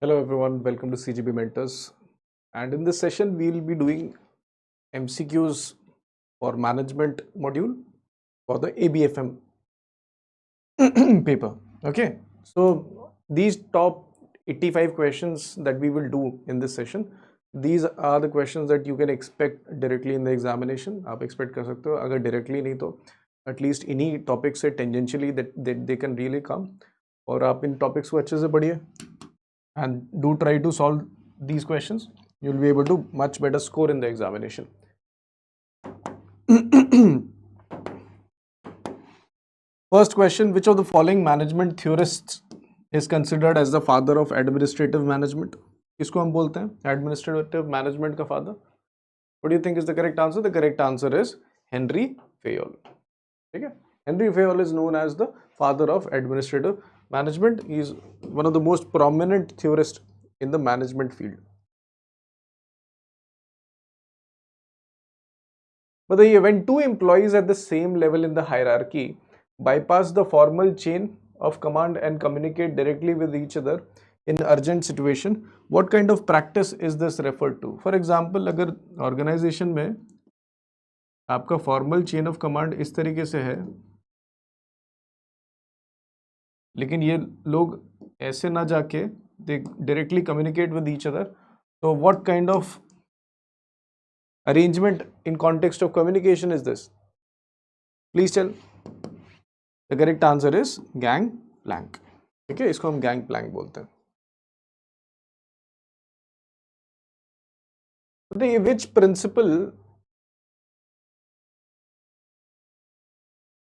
Hello everyone, welcome to CGB Mentors. And in this session, we'll be doing MCQs for management module for the ABFM paper. Okay, so these top 85 questions that we will do in this session, these are the questions that you can expect directly in the examination. आप expect कर सकते हो, अगर directly नहीं तो at least इन्हीं topics से tangentially that they can really come. और आप इन topics को अच्छे से पढ़िए and do try to solve these questions. You'll be able to much better score in the examination. First question, which of the following management theorists is considered as the father of administrative management? किसको हम बोलते हैं administrative management का father? What do you think is the correct answer? The correct answer is Henry Fayol. ठीक है? Henry Fayol is known as the father of administrative management. He is one of the most prominent theorists in the management field. But when two employees at the same level in the hierarchy bypass the formal chain of command and communicate directly with each other in urgent situation, what kind of practice is this referred to? For example, अगर organization में आपका formal chain of command इस तरीके से है, लेकिन ये लोग ऐसे ना जाके they directly communicate with each other, so what kind of arrangement in context of communication is this? Please tell. The correct answer is gang plank. ठीक है, इसको हम gang plank बोलते हैं.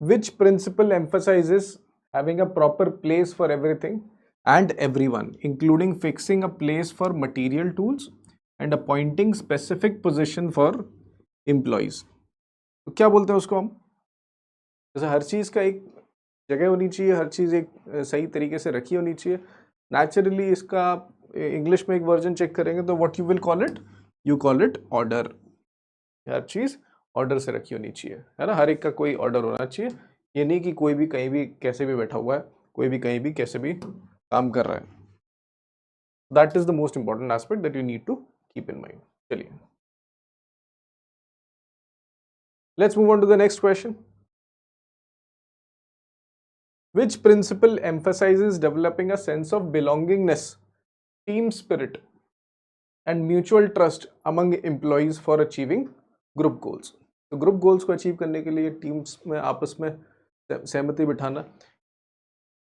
Which principle emphasizes having a proper place for everything and everyone, including fixing a place for material tools and appointing specific position for employees? तो क्या बोलते हैं उसको हम? जैसे हर चीज का एक जगह होनी चाहिए, हर चीज एक सही तरीके से रखी होनी चाहिए. नेचुरली इसका इंग्लिश में एक वर्जन चेक करेंगे तो what you will call it? You call it order. हर चीज ऑर्डर से रखी होनी चाहिए, है ना. हर एक का कोई ऑर्डर होना चाहिए. ये नहीं कि कोई भी कहीं भी कैसे भी बैठा हुआ है, कोई भी कहीं भी कैसे भी काम कर रहा है. That is the most important aspect that you need to keep in mind. चलिए, let's move on to the next question. Which principle emphasizes developing a sense of belongingness, team spirit, and mutual trust among employees for achieving group goals? तो group goals को achieve करने के लिए teams में आपस में सहमति बिठाना,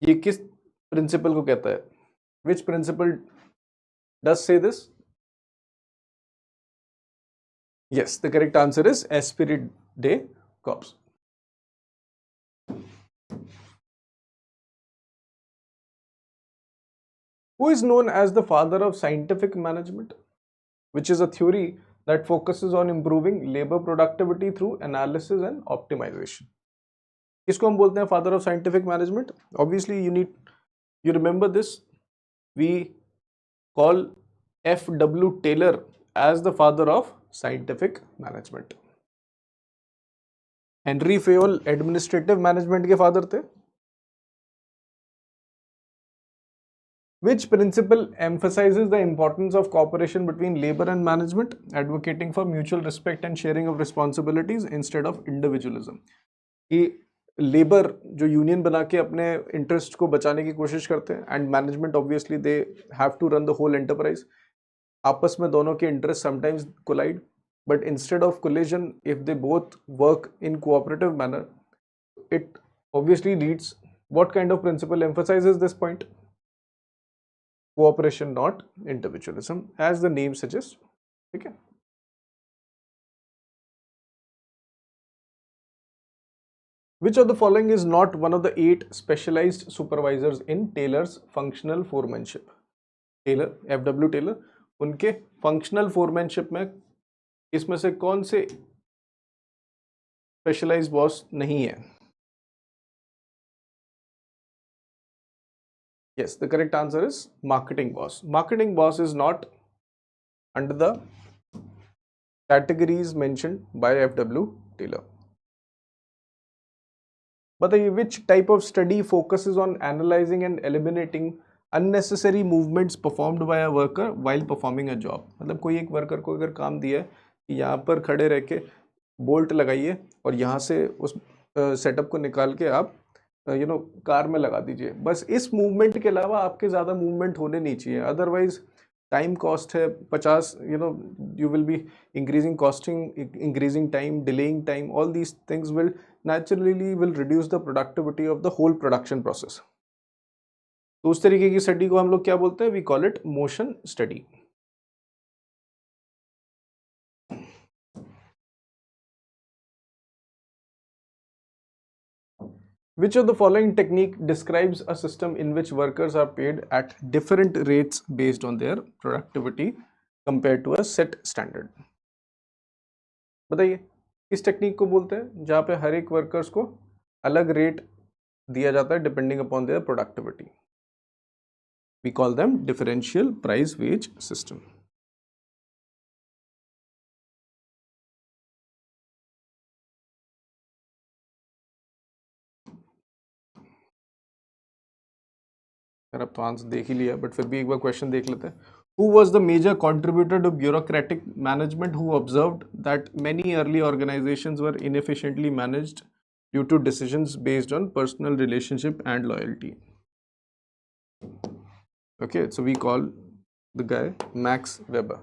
ये किस प्रिंसिपल को कहता है? विच प्रिंसिपल डज से this? Yes, the correct answer is Spirit day corps. Who is known as the father of scientific management, which is a theory that focuses on improving labor productivity through analysis and optimization? किसको हम बोलते हैं father of scientific management? Obviously you remember this. We call F.W. Taylor as the father of scientific management. Henry Fayol administrative management के father थे. Which principle emphasizes the importance of cooperation between labor and management, advocating for mutual respect and sharing of responsibilities instead of individualism? कि labour जो union बना के अपने interest को बचाने की कोशिश करते हैं, and management obviously they have to run the whole enterprise. आपस में दोनों के interest sometimes collide, but instead of collision, if they both work in cooperative manner, it obviously leads. What kind of principle emphasizes this point? Cooperation, not individualism, as the name suggests. Okay. Which of the following is not one of the 8 specialized supervisors in Taylor's functional foremanship? Taylor, F.W. Taylor, उनके functional foremanship में इसमें से कौन से specialized boss नहीं है? Yes, the correct answer is marketing boss. Marketing boss is not under the categories mentioned by F.W. Taylor. बताइए, which type of study focuses on analyzing and eliminating unnecessary movements performed by a worker while performing a job. मतलब कोई एक worker को अगर काम दिया है कि यहाँ पर खड़े रह के बोल्ट लगाइए और यहाँ से उस सेटअप को निकाल के आप कार में लगा दीजिए, बस इस मूवमेंट के अलावा आपके ज़्यादा मूवमेंट होने नहीं चाहिए. अदरवाइज टाइम कॉस्ट है 50, you will be increasing costing, increasing time, delaying time. All these things will naturally reduce the productivity of the whole production process. तो उस तरीके की स्टडी को हम लोग क्या बोलते हैं? We call it motion study. Which of the following technique describes a system in which workers are paid at different rates based on their productivity compared to a set standard? बताइए किस technique को बोलते हैं जहाँ पे हर एक workers को अलग रेट दिया जाता है depending upon their productivity. We call them differential price wage system. अब तो आंसर देख ही लिया, बट फिर भी एक बार क्वेश्चन देख लेते हैं. Who was the major contributor to bureaucratic management who observed that many early organizations were inefficiently managed due to decisions based on personal relationship and loyalty? Okay, so we call the guy Max Weber.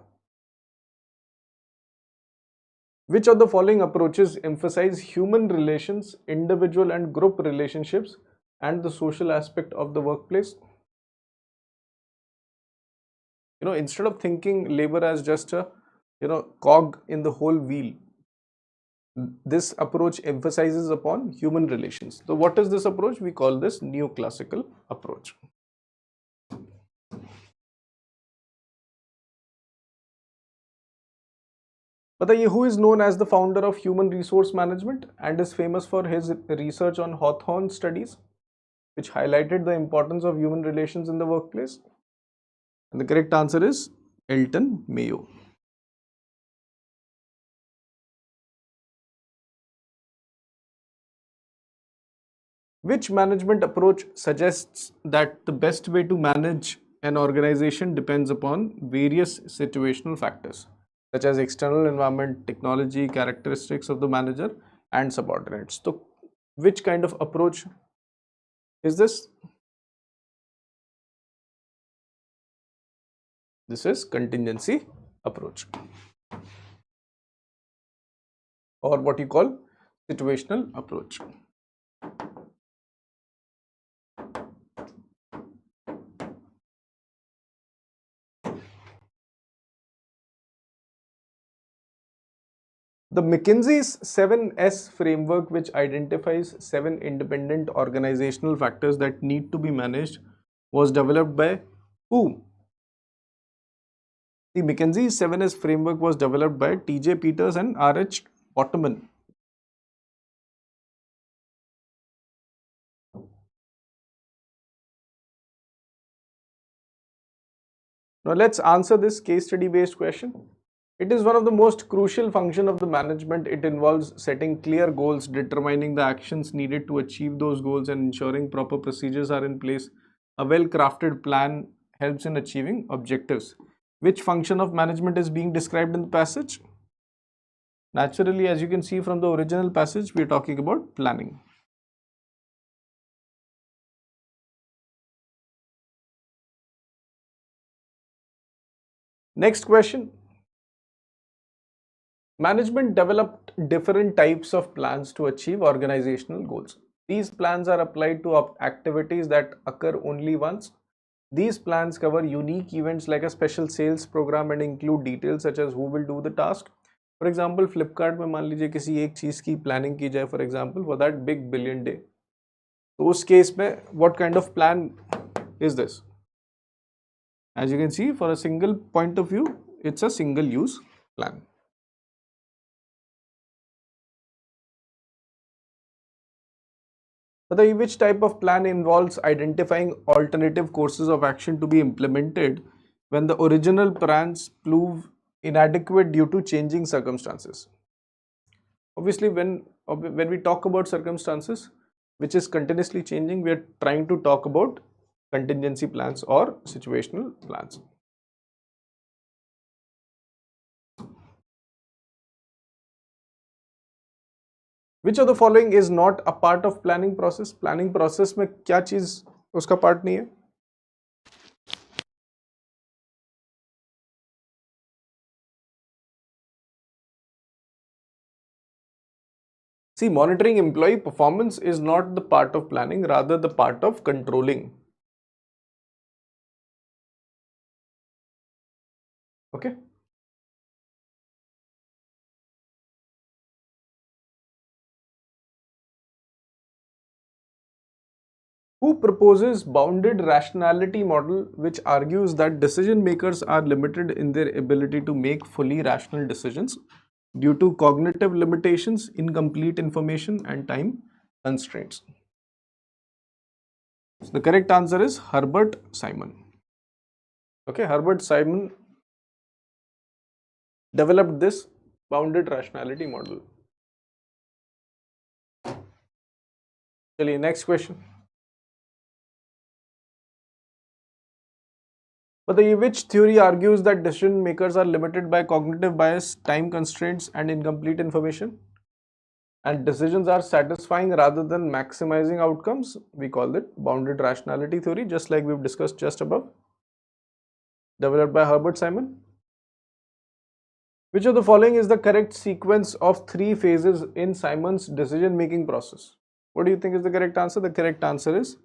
Which of the following approaches emphasize human relations, individual and group relationships, and the social aspect of the workplace? Instead of thinking labor as just a cog in the whole wheel, this approach emphasizes upon human relations. So what is this approach? We call this neoclassical approach. बताइए, who is known as the founder of human resource management and is famous for his research on Hawthorne studies, which highlighted the importance of human relations in the workplace? And the correct answer is Elton Mayo. Which management approach suggests that the best way to manage an organization depends upon various situational factors, such as external environment, technology, characteristics of the manager, and subordinates? So, which kind of approach is this? This is contingency approach, or what you call situational approach. The McKinsey's 7S framework, which identifies 7 independent organizational factors that need to be managed, was developed by who? The McKinsey's 7S framework was developed by T.J. Peters and R.H. Ottoman. Now let's answer this case study based question. It is one of the most crucial functions of the management. It involves setting clear goals, determining the actions needed to achieve those goals, and ensuring proper procedures are in place. A well-crafted plan helps in achieving objectives. Which function of management is being described in the passage? Naturally, as you can see from the original passage, we are talking about planning. Next question. Management developed different types of plans to achieve organizational goals. These plans are applied to activities that occur only once. These plans cover unique events like a special sales program and include details such as who will do the task. For example, Flipkart में मान लीजिए किसी एक चीज़ की planning की जाए, for example, for that big billion day. तो उस case में what kind of plan is this? As you can see, for a single point of view, it's a single use plan. Which type of plan involves identifying alternative courses of action to be implemented when the original plans prove inadequate due to changing circumstances? Obviously, when we talk about circumstances which is continuously changing, we are trying to talk about contingency plans or situational plans. Which of the following is not a part of planning process? Planning process में क्या चीज उसका part नहीं है? See, monitoring employee performance is not the part of planning, rather the part of controlling. Okay. Who proposes bounded rationality model, which argues that decision makers are limited in their ability to make fully rational decisions due to cognitive limitations, incomplete information and time constraints? So the correct answer is Herbert Simon. Okay, Herbert Simon developed this bounded rationality model. चलिए next question. बताइए, which theory argues that decision makers are limited by cognitive bias, time constraints and incomplete information, and decisions are satisfying rather than maximizing outcomes? We call it bounded rationality theory, just like we've discussed just above, developed by Herbert Simon. Which of the following is the correct sequence of 3 phases in Simon's decision making process? What do you think is the correct answer? The correct answer is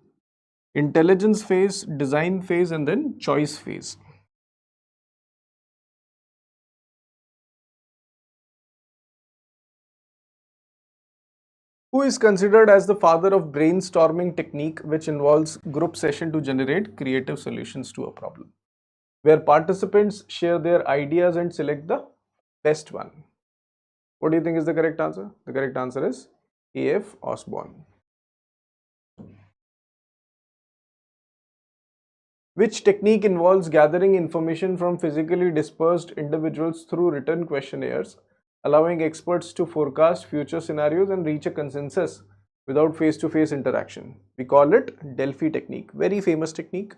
intelligence phase, design phase and then choice phase. Who is considered as the father of brainstorming technique, which involves group session to generate creative solutions to a problem, where participants share their ideas and select the best one? What do you think is the correct answer? The correct answer is A.F. Osborne. Which technique involves gathering information from physically dispersed individuals through written questionnaires, allowing experts to forecast future scenarios and reach a consensus without face-to-face interaction? We call it Delphi technique. Very famous technique.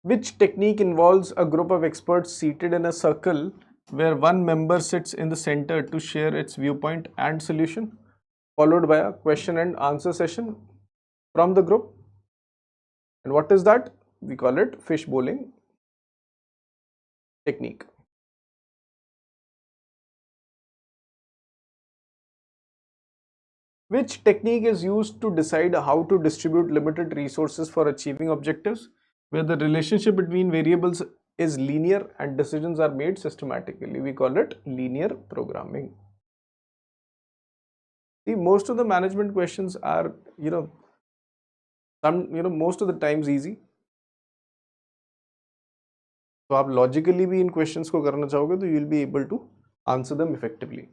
Which technique involves a group of experts seated in a circle where one member sits in the center to share its viewpoint and solution, followed by a question and answer session from the group? And what is that? We call it fish bowling technique. Which technique is used to decide how to distribute limited resources for achieving objectives, where the relationship between variables is linear and decisions are made systematically? We call it linear programming. See, most of the management questions are, most of the times easy. So आप logically भी इन questions को करना चाहोगे तो you will be able to answer them effectively.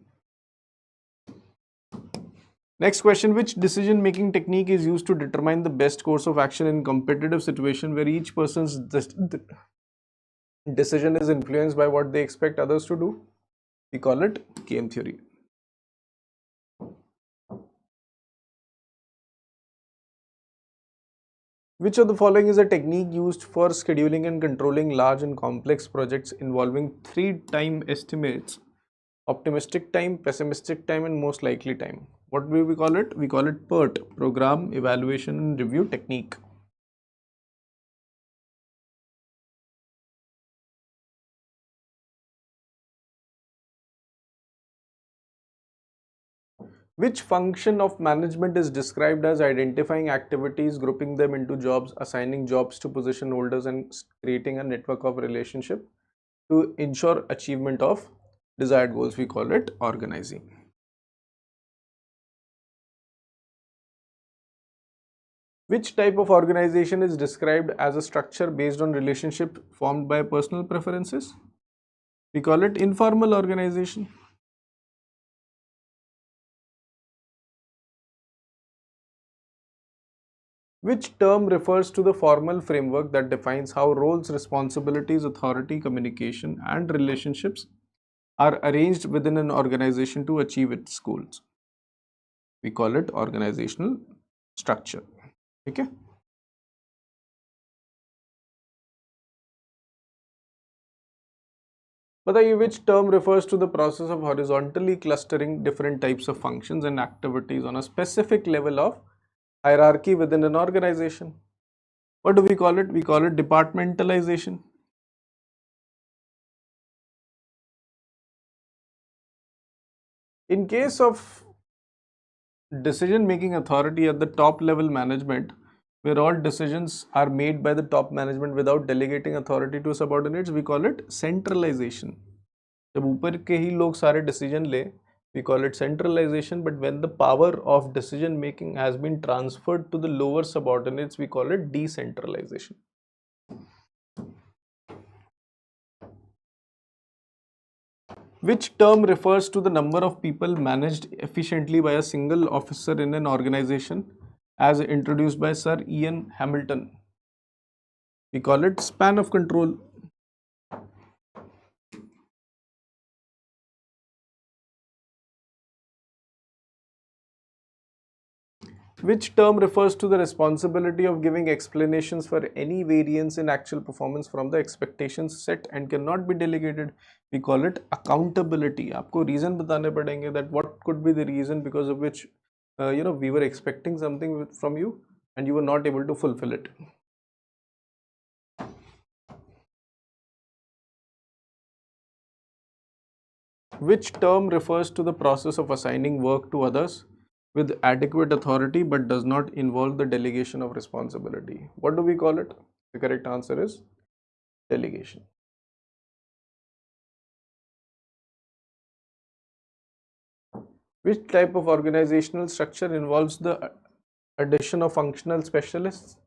Next question, which decision making technique is used to determine the best course of action in competitive situation where each person's decision is influenced by what they expect others to do? We call it game theory. Which of the following is a technique used for scheduling and controlling large and complex projects involving 3 time estimates: optimistic time, pessimistic time and most likely time? What do we call it? We call it PERT, Program Evaluation and Review Technique. Which function of management is described as identifying activities, grouping them into jobs, assigning jobs to position holders and creating a network of relationship to ensure achievement of desired goals? We call it organizing. Which type of organization is described as a structure based on relationship formed by personal preferences? We call it informal organization. Which term refers to the formal framework that defines how roles, responsibilities, authority, communication, and relationships are arranged within an organization to achieve its goals. We call it organizational structure. Okay. बताइए, which term refers to the process of horizontally clustering different types of functions and activities on a specific level of hierarchy within an organization? What do we call it? We call it departmentalization. In case of decision making authority at the top level management, where all decisions are made by the top management without delegating authority to subordinates, we call it centralization. जब ऊपर के ही लोग सारे decision ले, we call it centralization, but when the power of decision making has been transferred to the lower subordinates, we call it decentralization. Which term refers to the number of people managed efficiently by a single officer in an organization, as introduced by Sir Ian Hamilton? We call it span of control. Which term refers to the responsibility of giving explanations for any variance in actual performance from the expectations set and cannot be delegated? We call it accountability. आपको reason बताने पड़ेंगे that what could be the reason because of which we were expecting something from you and you were not able to fulfill it. Which term refers to the process of assigning work to others with adequate authority but does not involve the delegation of responsibility? What do we call it? The correct answer is delegation. Which type of organizational structure involves the addition of functional specialists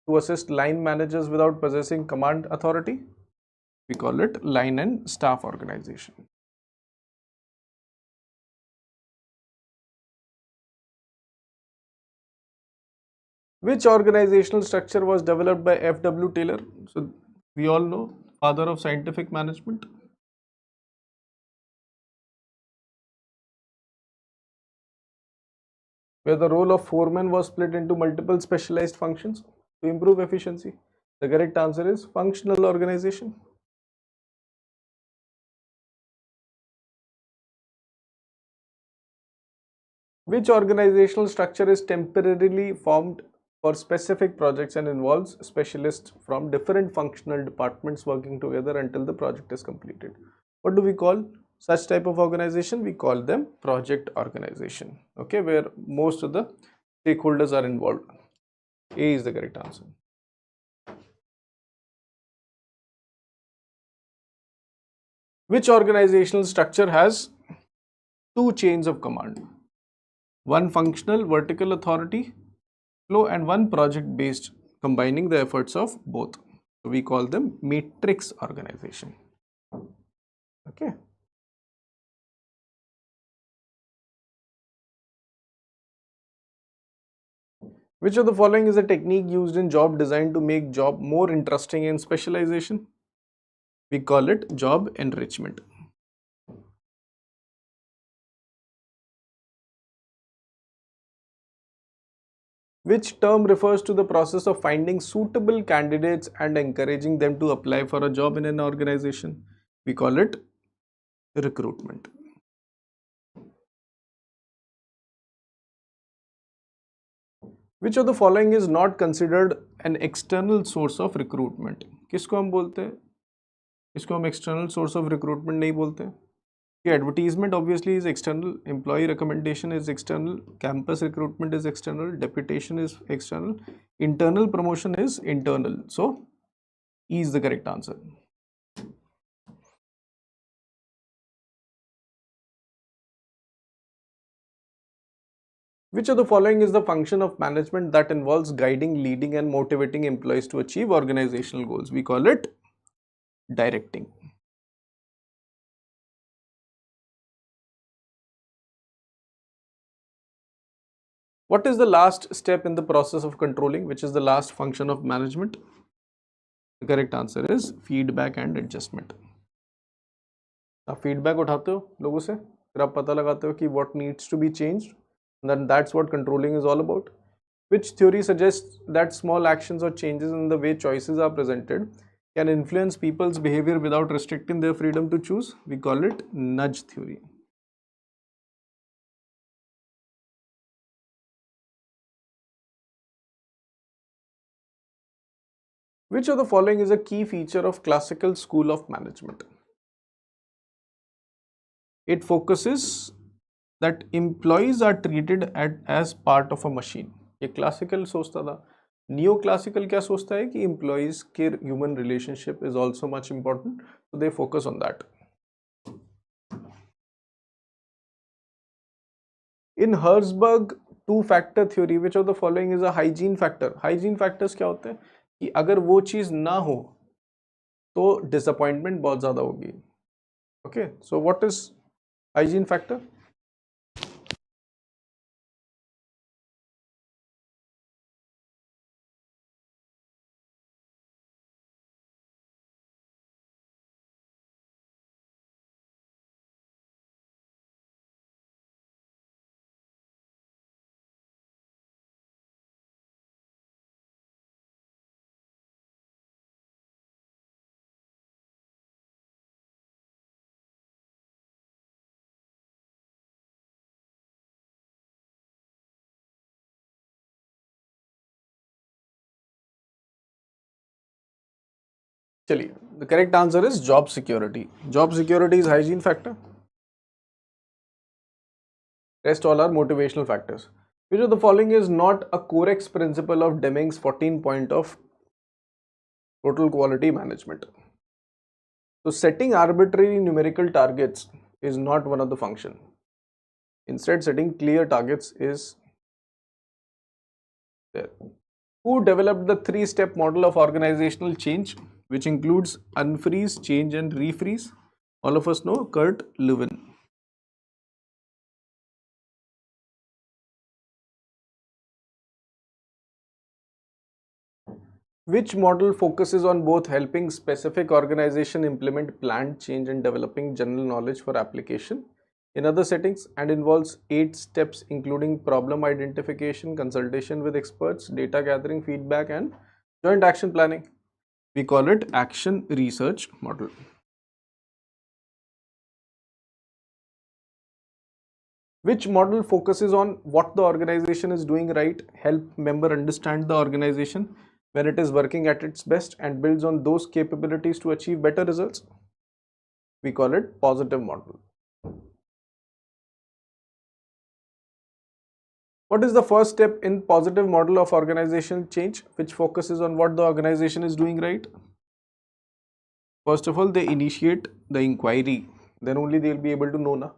to assist line managers without possessing command authority? We call it line and staff organization. Which organizational structure was developed by F.W. Taylor? So we all know, father of scientific management. Where the role of foreman was split into multiple specialized functions to improve efficiency. The correct answer is functional organization. Which organizational structure is temporarily formed for specific projects and involves specialists from different functional departments working together until the project is completed? What do we call such type of organization? We call them project organization. Okay, where most of the stakeholders are involved. A is the correct answer. Which organizational structure has two chains of command? One functional vertical authority flow and one project based, combining the efforts of both. So we call them matrix organization. Okay. Which of the following is a technique used in job design to make job more interesting in specialization? We call it job enrichment. Which term refers to the process of finding suitable candidates and encouraging them to apply for a job in an organization? We call it recruitment. Which of the following is not considered an external source of recruitment? किसको हम बोलते हैं? इसको हम external source of recruitment नहीं बोलते हैं. Advertisement obviously is external, employee recommendation is external, campus recruitment is external, deputation is external, internal promotion is internal. So E is the correct answer. Which of the following is the function of management that involves guiding, leading and motivating employees to achieve organizational goals? We call it directing. What is the last step in the process of controlling, which is the last function of management? The correct answer is feedback and adjustment. आप feedback उठाते हो लोगों से, फिर आप पता लगाते हो कि what needs to be changed, and then that's what controlling is all about. Which theory suggests that small actions or changes in the way choices are presented can influence people's behavior without restricting their freedom to choose? We call it nudge theory. Which of the following is a key feature of classical school of management? It focuses that employees are treated as part of a machine. ये classical सोचता था. Neo classical क्या सोचता है कि employees के human relationship is also much important, so they focus on that. In Herzberg two-factor theory, which of the following is a hygiene factor? Hygiene factors क्या होते हैं कि अगर वो चीज ना हो तो disappointment बहुत ज़्यादा होगी. Okay, so what is hygiene factor? चलिए, the correct answer is job security. Job security is hygiene factor. Rest all are motivational factors. Which of the following is not a Corex principle of Deming's 14 point of total quality management? So setting arbitrary numerical targets is not one of the function. Instead, setting clear targets is there. Who developed the three-step model of organizational change, which includes unfreeze, change, and refreeze? All of us know Kurt Lewin. Which model focuses on both helping specific organization implement planned change and developing general knowledge for application in other settings, and involves 8 steps including problem identification, consultation with experts, data gathering, feedback, and joint action planning? We call it action research model. Which model focuses on what the organization is doing right, help member understand the organization when it is working at its best, and builds on those capabilities to achieve better results? We call it positive model. What is the first step in positive model of organizational change, which focuses on what the organization is doing right? First of all, they initiate the inquiry. Then only they will be able to know. Na?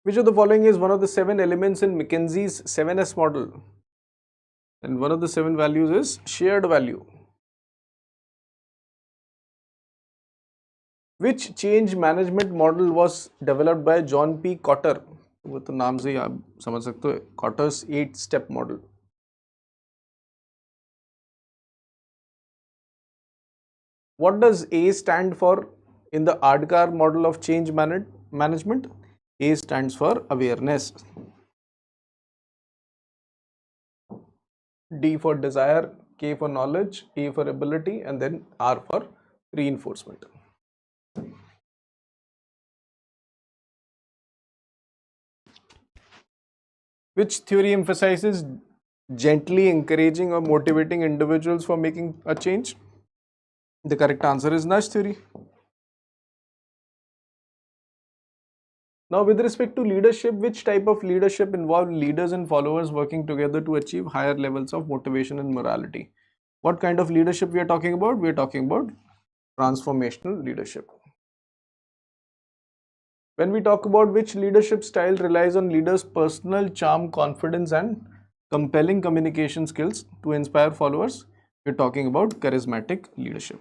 Which of the following is one of the 7 elements in McKinsey's 7S model? And one of the 7 values is shared value. Which change management model was developed by John P. Cotter? वो तो नाम से ही आप समझ सकते हो, Cotter's 8-step model. What does A stand for in the ADKAR model of change management? A stands for awareness, D for desire, K for knowledge, A for ability, and then R for reinforcement. Which theory emphasizes gently encouraging or motivating individuals for making a change? The correct answer is nudge theory. Now, with respect to leadership, which type of leadership involve leaders and followers working together to achieve higher levels of motivation and morality? What kind of leadership we are talking about? We are talking about transformational leadership. When we talk about which leadership style relies on leaders' personal charm, confidence, and compelling communication skills to inspire followers, we are talking about charismatic leadership.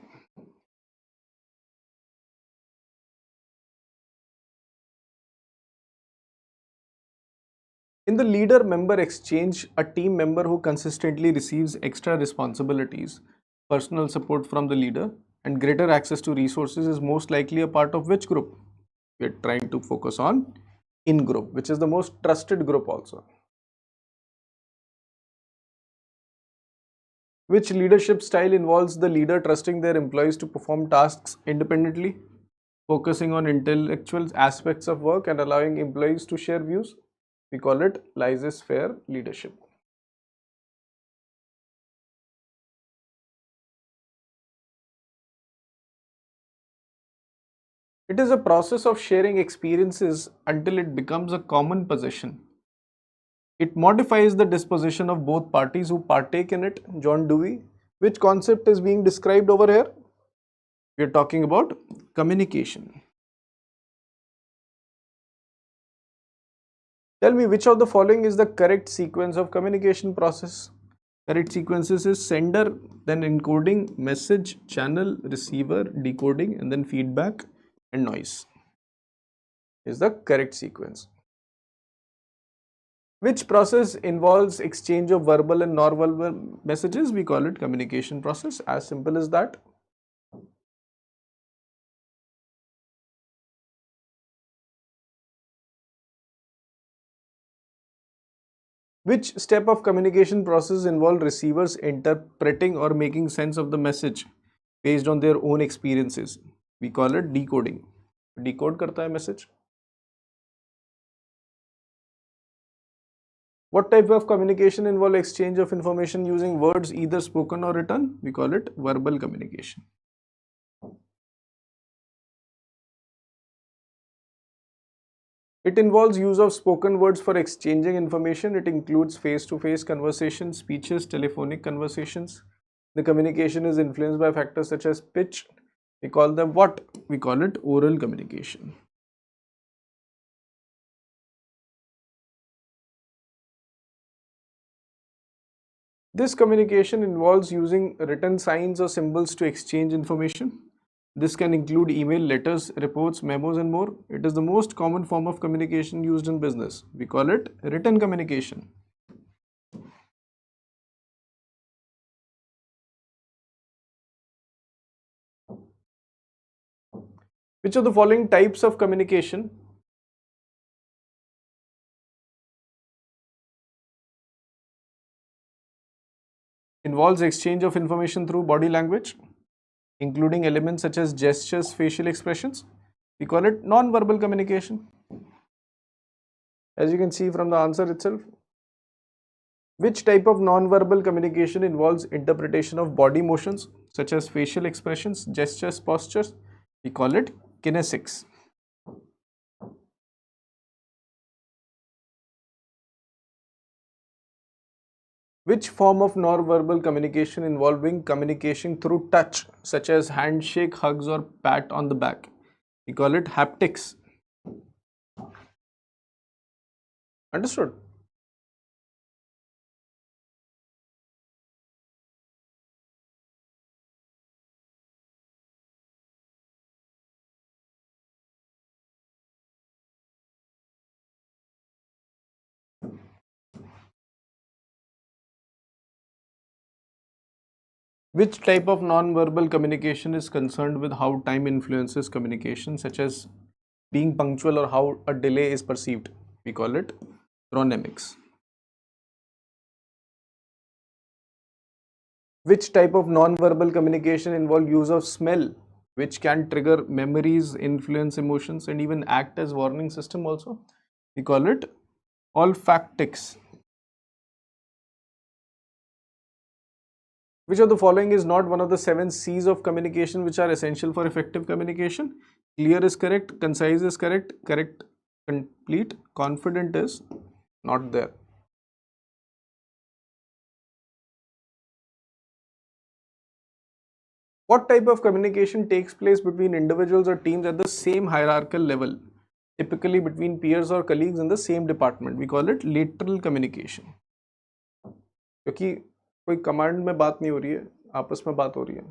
In the leader-member exchange, a team member who consistently receives extra responsibilities personal support from the leader, and greater access to resources is most likely a part of which group? We are trying to focus on in group, which is the most trusted group also. Which leadership style involves the leader trusting their employees to perform tasks independently, focusing on intellectual aspects of work and allowing employees to share views? We call it laissez-faire leadership. It is a process of sharing experiences until it becomes a common possession. It modifies the disposition of both parties who partake in it. John Dewey. Which concept is being described over here? We are talking about communication. Tell me, which of the following is the correct sequence of communication process? Correct sequences is sender, then encoding, message, channel, receiver, decoding, and then feedback and noise is the correct sequence. Which process involves exchange of verbal and non-verbal messages? We call it communication process. As simple as that. Which step of communication process involve receivers interpreting or making sense of the message based on their own experiences? We call it decoding. Decode करता है message. What type of communication involve exchange of information using words either spoken or written? We call it verbal communication. It involves use of spoken words for exchanging information. It includes face-to-face conversations, speeches, telephonic conversations. The communication is influenced by factors such as pitch. We call them what? We call it oral communication. This communication involves using written signs or symbols to exchange information. This can include email, letters, reports, memos, and more. It is the most common form of communication used in business. We call it written communication. Which of the following types of communication involves exchange of information through body language, including elements such as gestures, facial expressions? We call it non-verbal communication. As you can see from the answer itself. Which type of non-verbal communication involves interpretation of body motions such as facial expressions, gestures, postures? We call it kinesics. Which form of non-verbal communication involving communication through touch such as handshake, hugs, or pat on the back? We call it haptics. Understood? Which type of non-verbal communication is concerned with how time influences communication, such as being punctual or how a delay is perceived? We call it chronemics. Which type of non-verbal communication involve use of smell, which can trigger memories, influence emotions, and even act as warning system also? We call it olfactics. Which of the following is not one of the 7 C's of communication which are essential for effective communication? Clear is correct, concise is correct, correct, complete, confident is not there. What type of communication takes place between individuals or teams at the same hierarchical level, typically between peers or colleagues in the same department? We call it lateral communication. क्योंकि कोई command में बात नहीं हो रही है, आपस में बात हो रही है.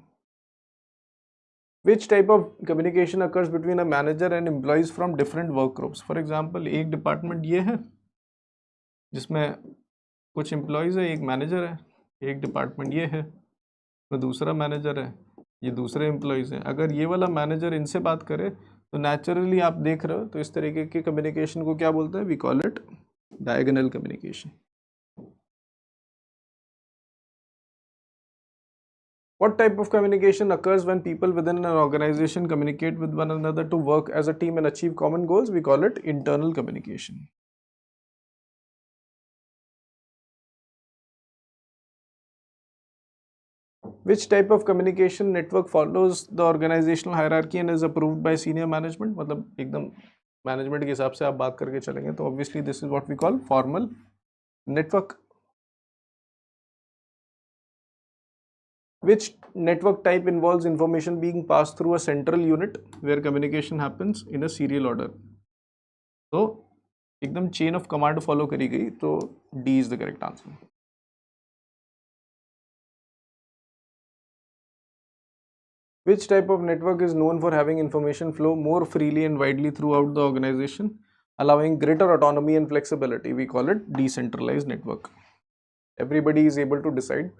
Which type of communication occurs between a manager and employees from different work groups? For example, एक डिपार्टमेंट ये है जिसमें कुछ एम्प्लॉयज़ है, एक मैनेजर है. एक डिपार्टमेंट ये है में दूसरा मैनेजर है, ये दूसरे एम्प्लॉयज़ हैं, अगर ये वाला मैनेजर इनसे बात करे तो नेचुरली आप देख रहे हो, तो इस तरीके के कम्युनिकेशन को क्या बोलते हैं? We call it diagonal communication. What type of communication occurs when people within an organization communicate with one another to work as a team and achieve common goals? We call it internal communication. Which type of communication network follows the organizational hierarchy and is approved by senior management? मतलब एकदम management के हिसाब से आप बात करके चलेंगे तो obviously this is what we call formal network. Which network type involves information being passed through a central unit where communication happens in a serial order? तो एकदम चेन ऑफ कमांड फॉलो करी गई, तो D is the correct answer. Which type of network is known for having information flow more freely and widely throughout the organization, allowing greater autonomy and flexibility? We call it decentralized network. Everybody is able to decide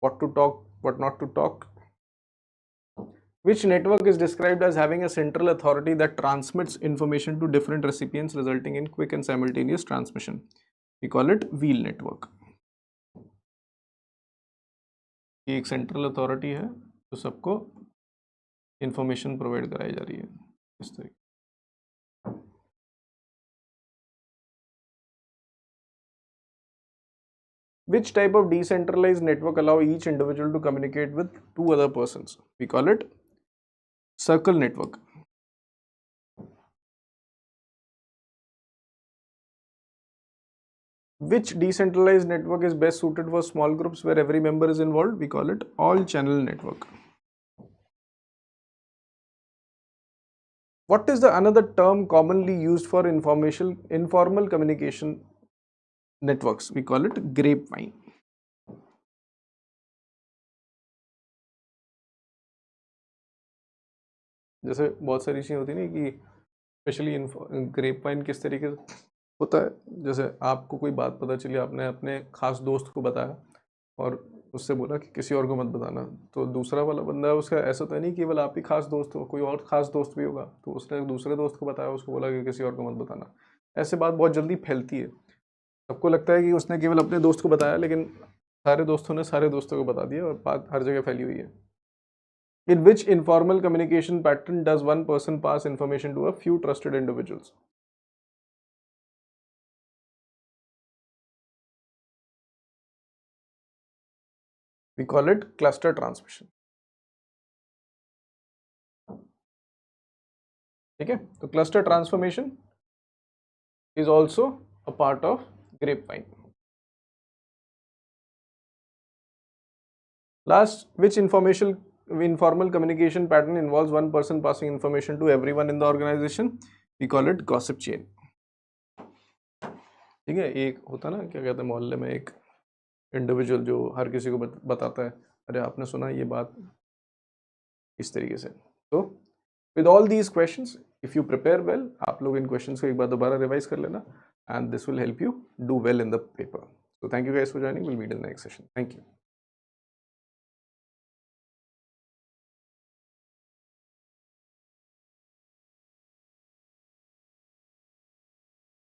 what to talk, what not to talk. Which network is described as having a central authority that transmits information to different recipients, resulting in quick and simultaneous transmission? We call it wheel network. ये एक central authority है तो सबको information provide कराई जा रही है इस तरीके. Which type of decentralized network allow each individual to communicate with two other persons? We call it circle network. Which decentralized network is best suited for small groups where every member is involved? We call it all channel network. What is the another term commonly used for informal communication networks? We call it grapevine. जैसे बहुत सारी चीज़ें होती है ना कि specially grapevine किस तरीके से होता है, जैसे आपको कोई बात पता चली, आपने अपने खास दोस्त को बताया और उससे बोला कि किसी और को मत बताना, तो दूसरा वाला बंदा उसका ऐसा तो नहीं केवल आप ही खास दोस्त हो, कोई और खास दोस्त भी होगा, तो उसने दूसरे दोस्त को बताया, उसको बोला कि किसी और को मत बताना. ऐसे बात बहुत जल्दी फैलती है, सबको लगता है कि उसने केवल अपने दोस्त को बताया, लेकिन सारे दोस्तों ने सारे दोस्तों को बता दिया और बात हर जगह फैली हुई है. In which informal communication pattern does one person pass information to a few trusted individuals? We call it cluster transmission. ठीक है, तो cluster transformation is also a part of grapevine. Last, which informal communication pattern involves one person passing information to everyone in the organization? We call it gossip chain. ठीक है, एक होता ना क्या कहते हैं मोहल्ले में एक इंडिविजुअल जो हर किसी को बताता है, अरे आपने सुना ये बात, इस तरीके से. तो with all these questions, if you prepare well, आप लोग इन questions को एक बार दोबारा रिवाइज कर लेना, and this will help you do well in the paper. So thank you guys for joining. We'll meet in the next session. Thank you.